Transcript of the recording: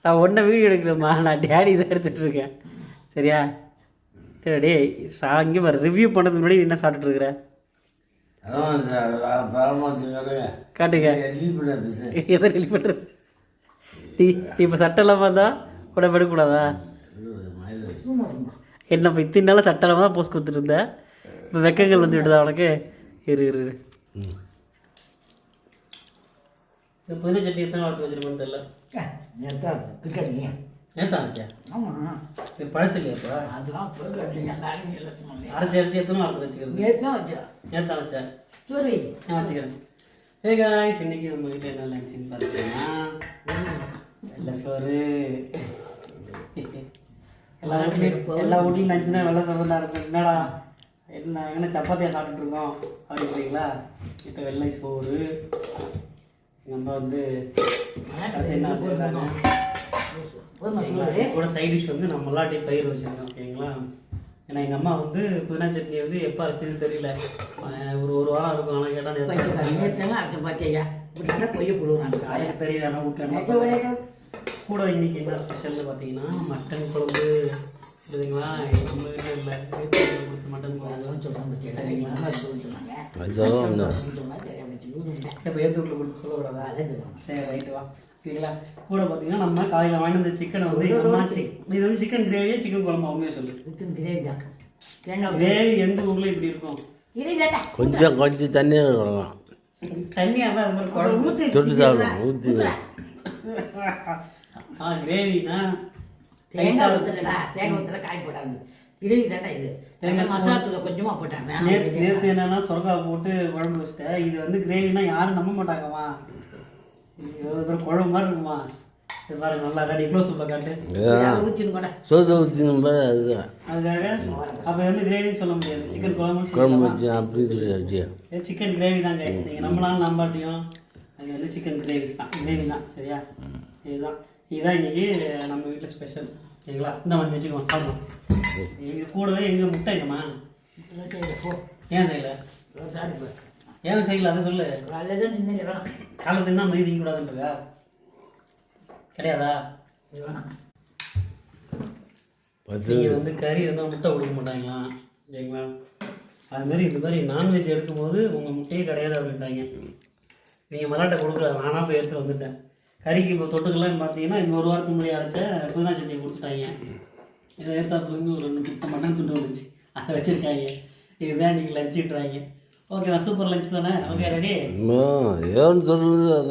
நான் ஒன்றை வீடியோ எடுக்கலம்மா, நான் டேடி இதை எடுத்துகிட்டு இருக்கேன். சரியா? டே இங்கே வர ரிவ்யூ பண்ணுறதுக்கு முன்னாடி என்ன சாப்பிட்டுருக்குற? காட்டுங்க. எதை டெலிட் பண்ணுறது? நீ இப்போ சட்டை இல்லாமல் இருந்தால் கூட எடுக்கக்கூடாதா? என்ன இப்போ இத்தனை நாள் சட்டை இல்லாமல் தான் போஸ்ட் கொடுத்துட்டு இருந்தேன். இப்போ வெக்கங்கள் வந்து விடுதா உனக்கு? இரு புதினா சட்னி எத்தனை வாரத்துக்கு வச்சுருக்கோன்னு தெரியல. நேத்தாச்சா? ஆமாம். இது பழசு இல்லையாப்பா? அதெல்லாம் அரைச்சி எத்தனை வாரத்துக்கு வச்சுக்கிறது? நேத்தான் வச்சா சரி நான் வச்சுக்கிறேன். காய்ஸ், இன்னைக்கு நம்ம வீட்டில் என்ன லஞ்சுன்னு பார்த்தீங்கன்னா வெள்ளை சோறு. எல்லா வீட்லையும் லஞ்சுனா வெள்ளை சோறு தான் இருக்கும். என்னடா என்ன சப்பாத்தியாக சாப்பிட்டுருக்கோம் அப்படிங்களா? இப்போ வெள்ளை சோறு நம்ம வந்து என்ன வச்சுருக்காங்க கூட சைட் டிஷ் வந்து நம்ம எல்லாட்டே பயிர் வச்சுருக்கோம். ஓகேங்களா? ஏன்னா எங்கள் அம்மா வந்து புதினா சட்னி வந்து எப்போ அரைச்சதுன்னு தெரியல. ஒரு வாரம் இருக்கும். ஆனால் கேட்டால் தெரியல. ஆனால் விட்டுறேன். கூட இன்னைக்கு என்ன ஸ்பெஷல்னு பார்த்தீங்கன்னா மட்டன் குழம்பு இருக்குதுங்களா? நம்ம வீட்டில் இல்லை, கொடுத்து மட்டன் குழம்பு சரிங்களா? இப்போ ஏற்றுக்குள்ள கொடுத்து சொல்லக்கூடாதா? சரி, ரைட்டு வா. ஓகேங்களா? கூட பார்த்தீங்கன்னா நம்ம காலையில் வாங்கிட்டு வந்த சிக்கனை வந்து இது வந்து சிக்கன் கிரேவியா சிக்கன் குழம்பு அவங்களே சொல்லி சிக்கன் கிரேவி தான். கிரேவி எந்த ஊரில் இப்படி இருக்கும்? கொஞ்சம் தண்ணியாக இருக்கணும். தண்ணியாக தான் அது மாதிரி குழம்பு தொட்டு சாப்பிடணும். ஊற்றி கிரேவினா தேங்காய் ஊற்றலடா, தேங்காய் ஊற்றல காய் போட்டாங்க. கிரேவி தாண்டா இது. தேங்காய் மசாலா கொஞ்சமாக போட்டாங்க. நேற்று என்னன்னா சொரக்கா போட்டு குழம்பு வச்சுட்டேன். இது வந்து கிரேவினா யாரும் நம்ப மாட்டாங்கம்மா. குழம்பு மாதிரி இருக்குமா? இது பாருங்க, நல்லா காட்டி க்ளோஸ் அப்ல காட்டு. சோறு ஊற்றினும் அதுதான். அதுக்காக அப்போ வந்து கிரேவின்னு சொல்ல முடியாது. சிக்கன் குழம்பு வச்சு அப்படி சொல்லி சிக்கன் கிரேவி தான் கைஸ். நீங்கள் நம்மளாலும் நம்பாட்டியும் அது வந்து சிக்கன் கிரேவி தான். சரியா? இதுதான் இன்னைக்கு நம்ம வீட்டில் ஸ்பெஷல். சரிங்களா? இந்த மாதிரி வச்சுக்கோங்க, சாப்பிடுவோம். இது கூடவே எங்கே முட்டை எங்கம்மா? ஏன் செய்யல? ஏன் செய்யல அதை சொல்லு. காலை தின்னா மதி திங்கக்கூடாதுன்றதா கிடையாதா? நீங்கள் வந்து கறி இருந்தால் முட்டை கொடுக்க மாட்டாங்களா? சரிங்களா? அதுமாரி இந்த மாதிரி நான்வெஜ் எடுக்கும்போது உங்கள் முட்டையே கிடையாது அப்படின்ட்டாங்க. நீங்கள் மலாட்டை கொடுக்கல, நானாக போய் எடுத்து வந்துட்டேன். கறிக்கு இப்போ தொட்டுக்கெல்லாம் பார்த்தீங்கன்னா இந்த ஒரு வாரத்துக்கு முன்னாடி அரைச்ச புதினா சட்னி கொடுத்துட்டாங்க. இதை ஏற்றாப்புலேருந்து ஒரு 2 கிட்ட மட்டன் துண்டு வந்துச்சு, அதை வச்சுருக்காங்க. இதுதான் நீங்கள் லஞ்சுன்றாங்க. ஓகே, நான் சூப்பர் லஞ்ச் தானே? Okay, ready? ஏன்னு சொல்லுறது அதுதான்.